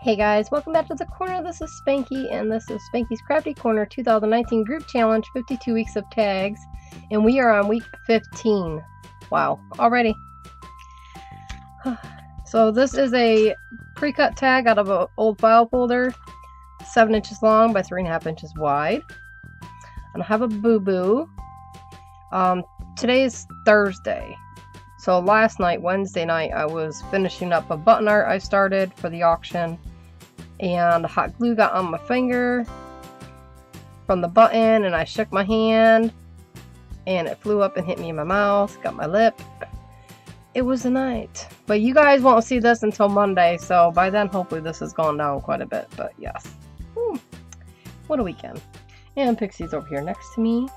Hey guys, welcome back to the corner. This is Spanky, and this is Spanky's Crafty Corner 2019 Group Challenge, 52 weeks of tags, and we are on week 15. Wow, already. So this is a pre-cut tag out of an old file folder, 7 inches long by 3.5 inches wide. And I have a boo-boo. Today is Thursday. So last night, Wednesday night, I was finishing up a button art I started for the auction. And hot glue got on my finger from the button, and I shook my hand and it flew up and hit me in my mouth, got my lip. It was a night. But you guys won't see this until Monday, so by then hopefully this has gone down quite a bit. But yes, what a weekend. And Pixie's over here next to me.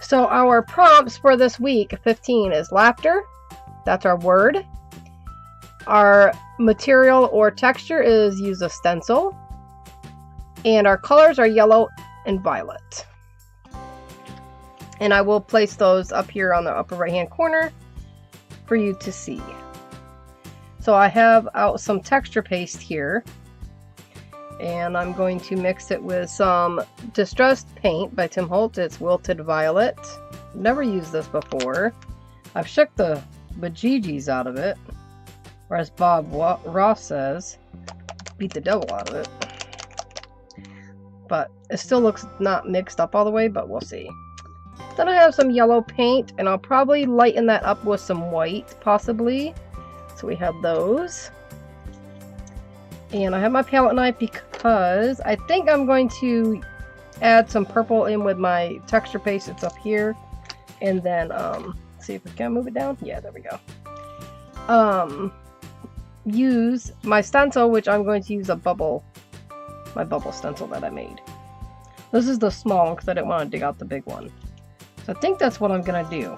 So our prompts for this week 15 is laughter. That's our word. Our material or texture is use a stencil. And our colors are yellow and violet. And I will place those up here on the upper right hand corner for you to see. So I have out some texture paste here. And I'm going to mix it with some Distressed Paint by Tim Holtz. It's Wilted Violet. Never used this before. I've shook the bejeebies out of it. Or as Bob Ross says, beat the devil out of it. But it still looks not mixed up all the way, but we'll see. Then I have some yellow paint, and I'll probably lighten that up with some white, possibly. So we have those. And I have my palette knife because I think I'm going to add some purple in with my texture paste. It's up here. And then, see if we can move it down. Yeah, there we go. Use my stencil, which I'm going to use my bubble stencil that I made. This is the small one because I didn't want to dig out the big one. So I think that's what I'm going to do.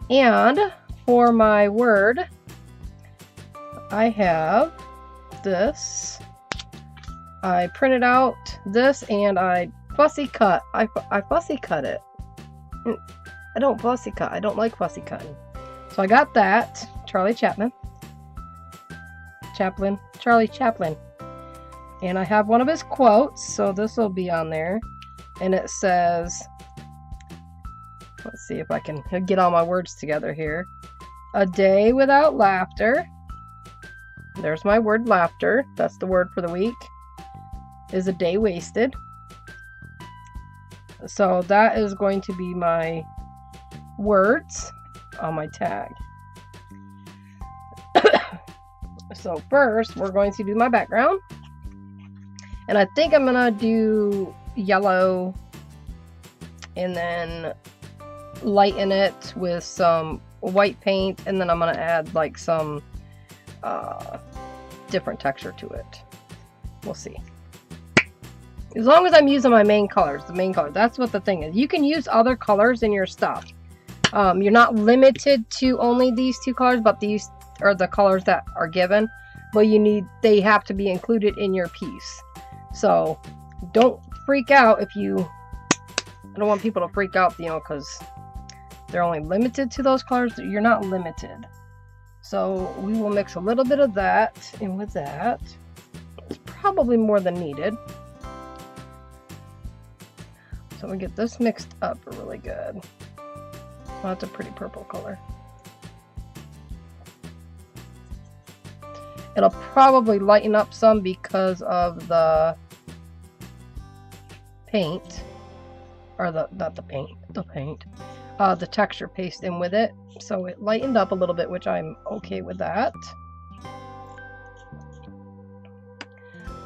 And for my word, I have this. I printed out this and I fussy cut. I fussy cut it. I don't fussy cut. I don't like fussy cutting. So I got that. Charlie Chaplin. Charlie Chaplin. And I have one of his quotes, so this will be on there. And it says, let's see if I can get all my words together here. A day without laughter. There's my word, laughter. That's the word for the week. Is a day wasted. So that is going to be my words on my tag. So first, we're going to do my background. And I think I'm going to do yellow and then lighten it with some white paint. And then I'm going to add like some different texture to it. We'll see. As long as I'm using my main colors, that's what the thing is. You can use other colors in your stuff. You're not limited to only these two colors, but these are the colors that are given. But they have to be included in your piece. So don't freak out if I don't want people to freak out, because they're only limited to those colors. You're not limited. So we will mix a little bit of that in with that. It's probably more than needed. So we get this mixed up really good. Oh, that's a pretty purple color. It'll probably lighten up some because of the paint. Or the texture paste in with it. So it lightened up a little bit, which I'm okay with that.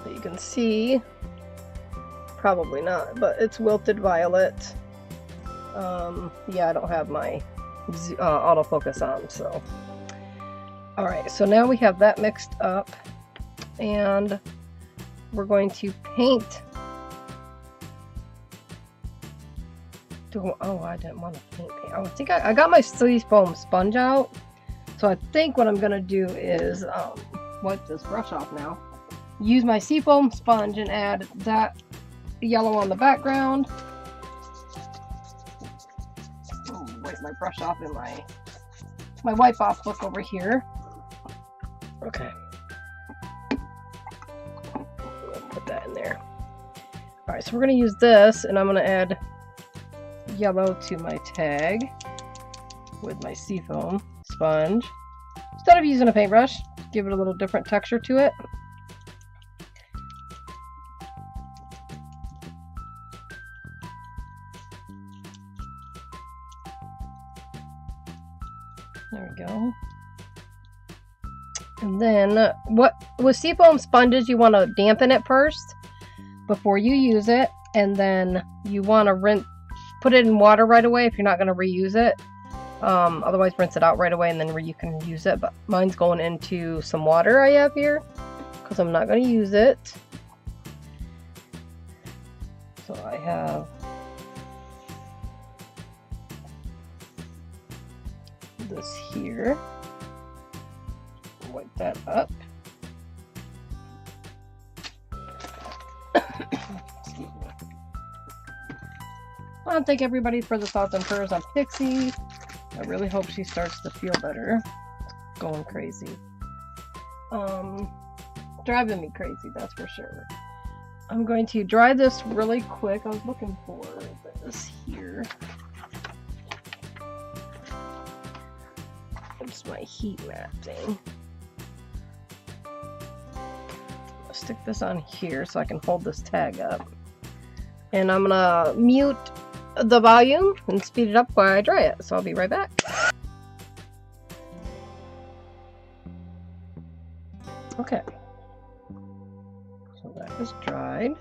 But you can see, probably not, but it's Wilted Violet. Yeah, I don't have my autofocus on, so. Alright, so now we have that mixed up, and we're going to paint. Oh, I didn't want to paint. I think I got my seafoam sponge out, so I think what I'm going to do is wipe this brush off now. Use my seafoam sponge and add that yellow on the background. Wipe my brush off in my wipe off book over here. Okay. Alright, so we're going to use this, and I'm going to add yellow to my tag with my seafoam sponge. Instead of using a paintbrush, give it a little different texture to it. There we go. And then, with seafoam sponges, you want to dampen it first before you use it, and then you want to put it in water right away if you're not going to reuse it. Otherwise, rinse it out right away, and then you can use it. But mine's going into some water I have here because I'm not going to use it. So I have this here. Wipe that up. I want to thank everybody for the thoughts and prayers on Pixie. I really hope she starts to feel better. It's going crazy. Driving me crazy, that's for sure. I'm going to dry this really quick. I was looking for this here. It's my heat map thing. I'll stick this on here so I can hold this tag up. And I'm gonna mute the volume and speed it up while I dry it. So I'll be right back. Okay. So that is dried.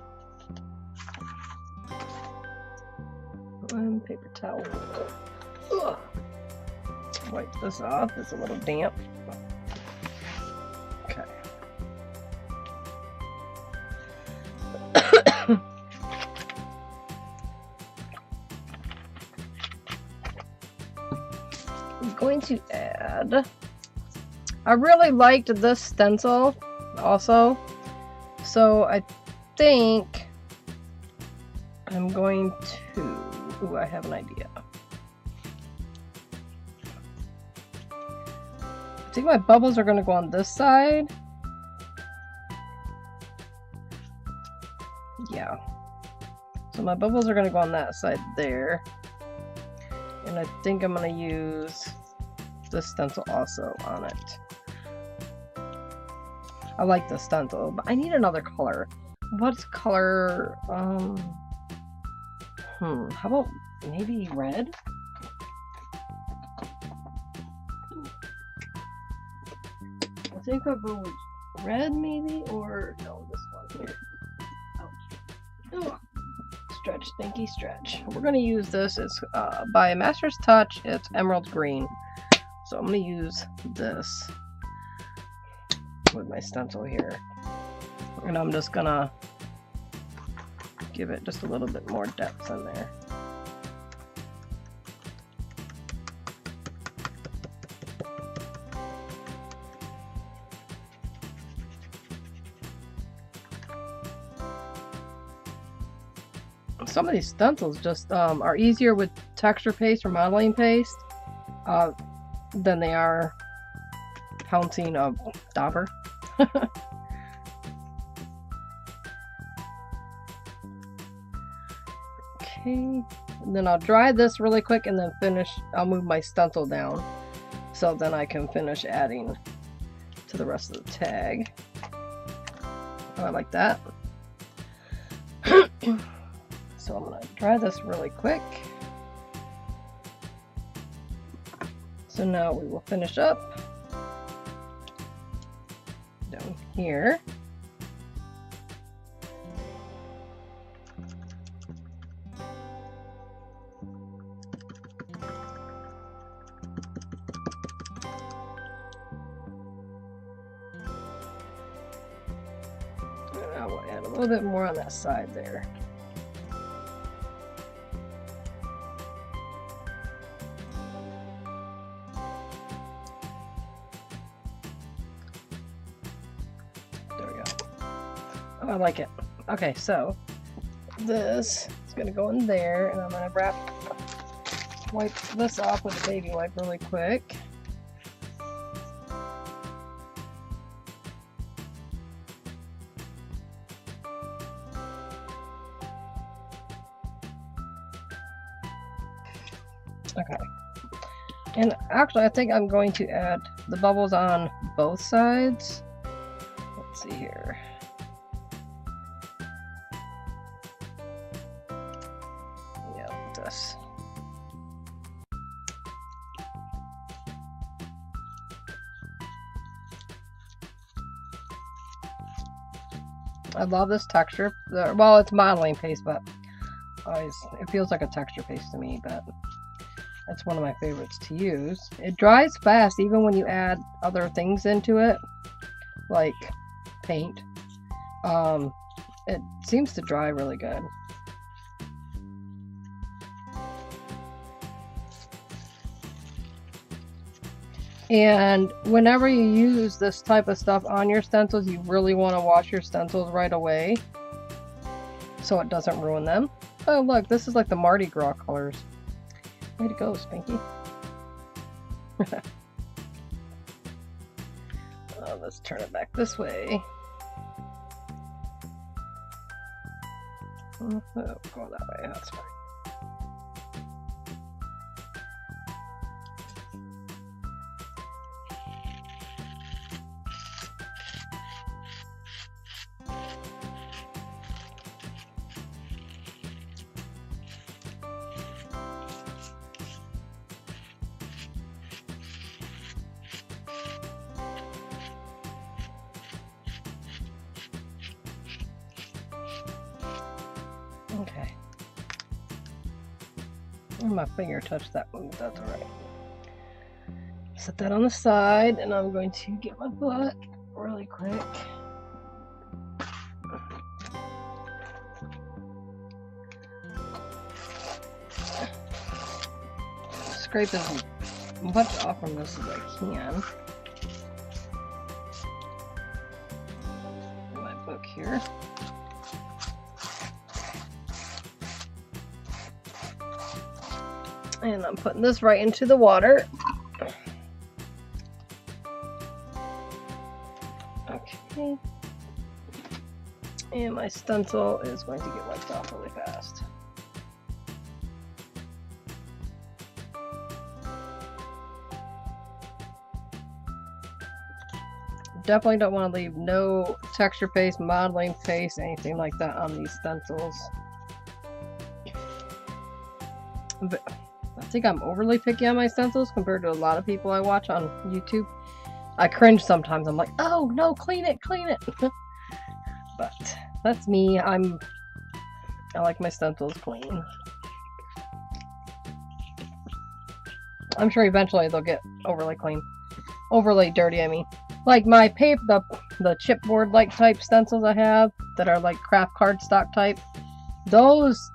And paper towel. Ugh. Wipe this off. It's a little damp. Okay. I'm going to add. I really liked this stencil also, so I think I'm going to. Ooh, I have an idea. I think my bubbles are going to go on this side. Yeah. So my bubbles are going to go on that side there. And I think I'm going to use this stencil also on it. I like the stencil, but I need another color. What's color? How about maybe red? I think I'll go with red maybe, or no, this one here. Ouch. Ugh. Stretch, stinky stretch. We're going to use this. It's by Master's Touch. It's emerald green. So I'm going to use this with my stencil here. And I'm just going to give it just a little bit more depth in there. Some of these stencils just are easier with texture paste or modeling paste than they are pouncing a dauber. Okay, and then I'll dry this really quick and then finish. I'll move my stencil down so then I can finish adding to the rest of the tag. Oh, I like that. So I'm going to dry this really quick. So now we will finish up down here. And I will add a little bit more on that side there. I like it. Okay, so this is going to go in there, and I'm going to wipe this off with a baby wipe really quick. Okay. And actually, I think I'm going to add the bubbles on both sides. Let's see here. Yeah, this. I love this texture. Well, it's modeling paste, but always it feels like a texture paste to me, but it's one of my favorites to use. It dries fast even when you add other things into it, like paint. It seems to dry really good. And whenever you use this type of stuff on your stencils, you really want to wash your stencils right away so it doesn't ruin them. Oh look, this is like the Mardi Gras colors. Way to go, Spinky. Let's turn it back this way. Oh, go that way, that's fine. Okay. My finger touched that one, but that's alright. Set that on the side, and I'm going to get my book really quick. Scrape as much off from this as I can. My book here. And I'm putting this right into the water. Okay. And my stencil is going to get wiped off really fast. Definitely don't want to leave no texture paste, modeling paste, anything like that on these stencils. But I think I'm overly picky on my stencils compared to a lot of people I watch on YouTube. I cringe sometimes. I'm like, oh no, clean it, clean it. But that's me. I like my stencils clean. I'm sure eventually they'll get overly clean. Overly dirty, I mean. Like my paper, the chipboard like type stencils I have that are like craft cardstock type. Those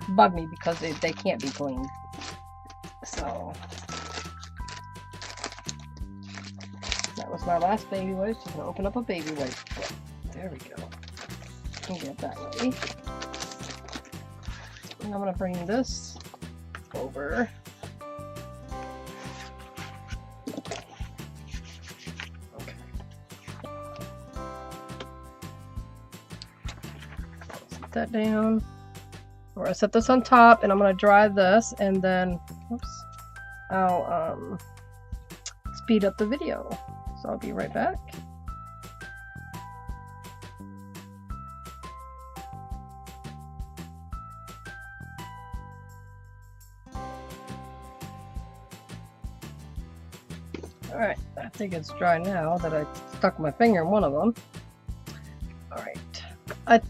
bug me because they can't be cleaned. So that was my last baby wipe. So I'm gonna open up a baby wipe. There we go. And get that ready. And I'm gonna bring this over. Okay. Set that down. We're gonna set this on top, and I'm gonna dry this, and then oops, I'll speed up the video. So I'll be right back. Alright, I think it's dry now that I stuck my finger in one of them. Alright, I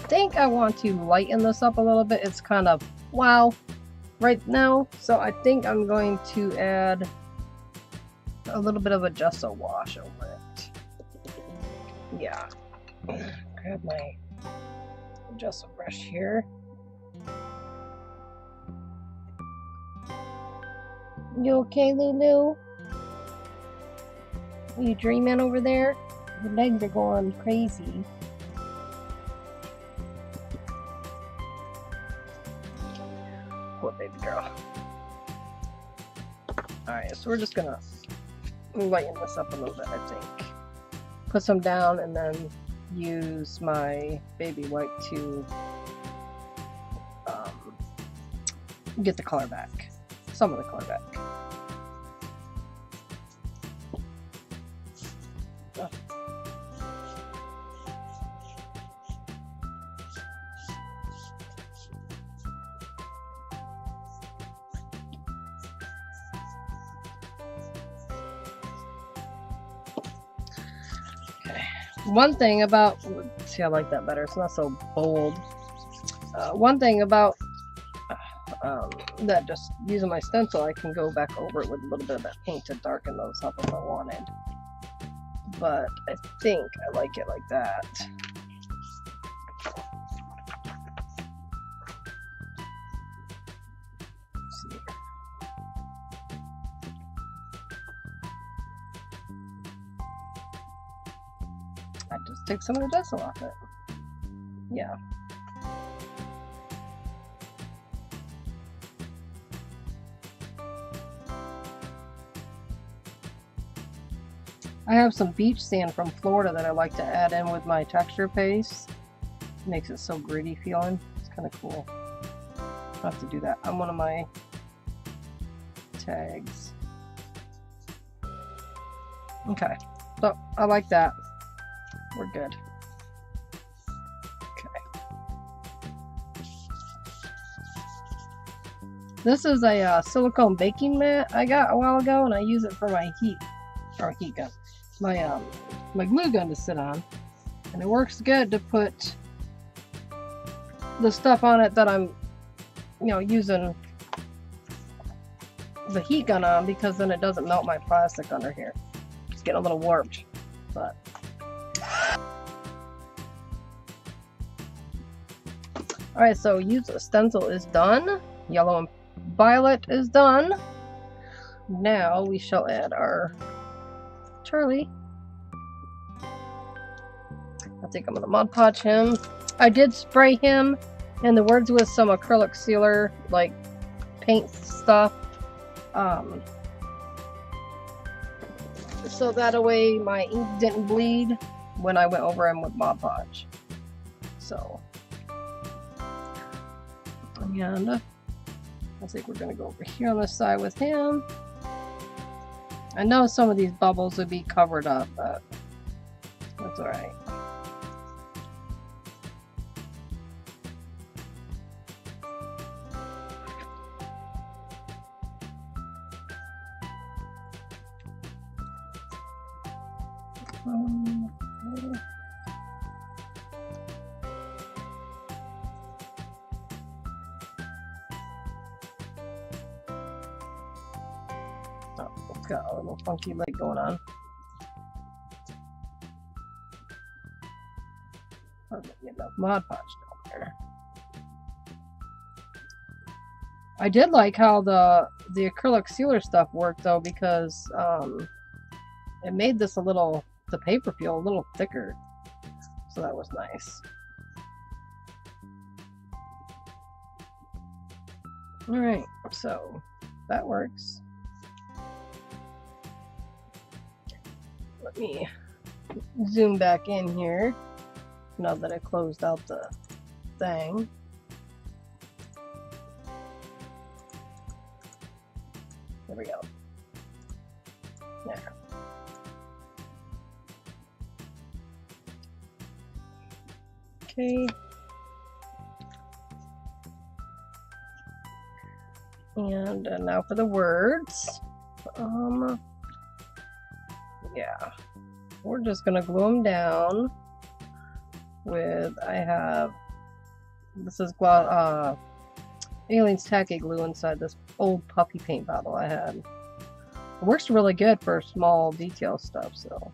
think I want to lighten this up a little bit. It's kind of wow right now, so I think I'm going to add a little bit of a gesso wash over it. Yeah, grab my gesso brush here. You okay, Lulu? Are you dreaming over there? Your legs are going crazy. Poor baby girl. Alright, so we're just gonna lighten this up a little bit, I think. Put some down and then use my baby wipe to get the color back. Some of the color back. One thing about, see, I like that better. It's not so bold. One thing about that, just using my stencil, I can go back over it with a little bit of that paint to darken those up if I wanted. But I think I like it like that. Let's see. I just take some of the dust off it. Yeah. I have some beach sand from Florida that I like to add in with my texture paste. It makes it so gritty feeling. It's kind of cool. I'll have to do that on one of my tags. Okay, so I like that. We're good. Okay. This is a silicone baking mat I got a while ago, and I use it for my heat gun. My glue gun to sit on, and it works good to put the stuff on it that I'm, using the heat gun on, because then it doesn't melt my plastic under here. It's getting a little warped, but alright, so use a stencil is done. Yellow and violet is done. Now we shall add our Charlie. I think I'm gonna Mod Podge him. I did spray him in the words with some acrylic sealer, like paint stuff. So that way my ink didn't bleed when I went over him with Mod Podge. So, and I think we're gonna go over here on this side with him. I know some of these bubbles would be covered up, but that's alright. Oh, it's got a little funky leg going on. Get enough Mod Podge down there. I did like how the acrylic sealer stuff worked though, because it made this the paper feel a little thicker, so that was nice. Alright, so that works. Let me zoom back in here now that I closed out the thing. There we go. There. Okay. And now for the words. Yeah. We're just gonna glue them down with, this is Alien's Tacky Glue inside this old puppy paint bottle I had. It works really good for small detail stuff, so.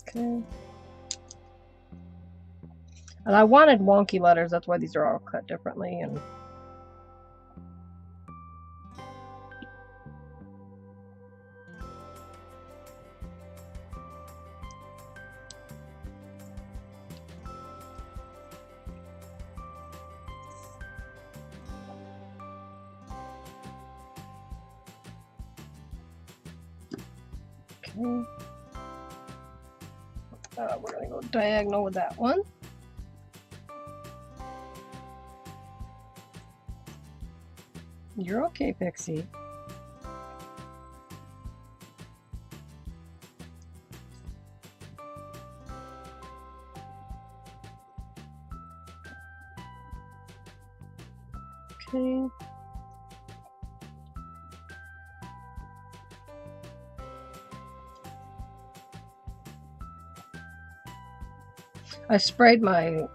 Okay. And I wanted wonky letters, that's why these are all cut differently. And Okay. We're going to go diagonal with that one. You're okay, Pixie. Okay. I sprayed my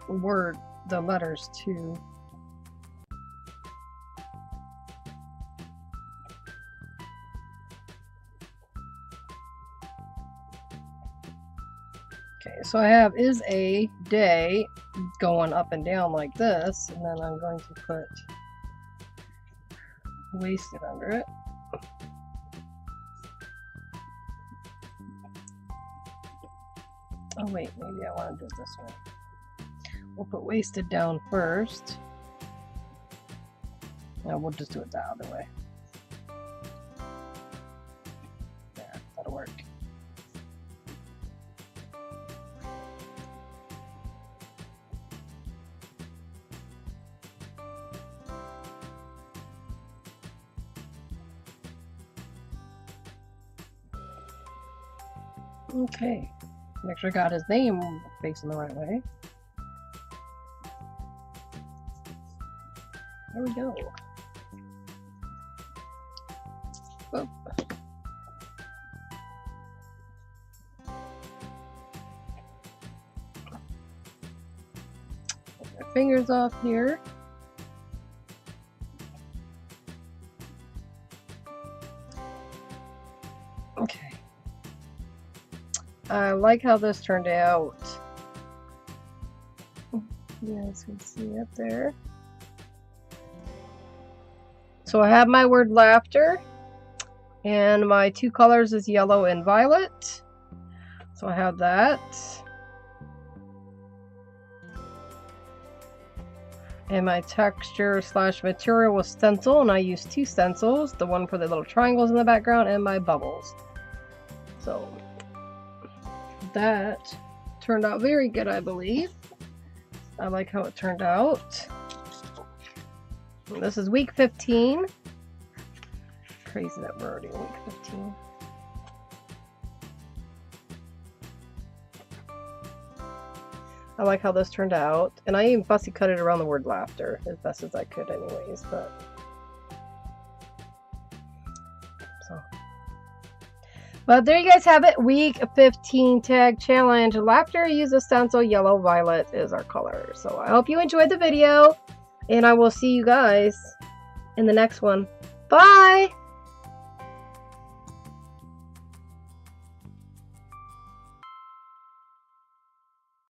the letters too. Okay, so I have is a day going up and down like this, and then I'm going to put wasted under it. Oh wait, maybe I want to do it this way. We'll put wasted down first. No, we'll just do it the other way. Yeah, that'll work. Okay, make sure I got his name facing the right way. There we go. Oh. Get my fingers off here. Okay. I like how this turned out. You guys can see it there. So I have my word laughter, and my two colors is yellow and violet. So I have that. And my texture / material was stencil, and I used 2 stencils, the one for the little triangles in the background and my bubbles. So that turned out very good, I believe. I like how it turned out. This is week 15. Crazy that we're already in week 15. I like how this turned out. And I even fussy cut it around the word laughter as best as I could anyways, But there you guys have it. Week 15 tag challenge. Laughter, use a stencil. Yellow, violet is our color. So I hope you enjoyed the video. And I will see you guys in the next one. Bye!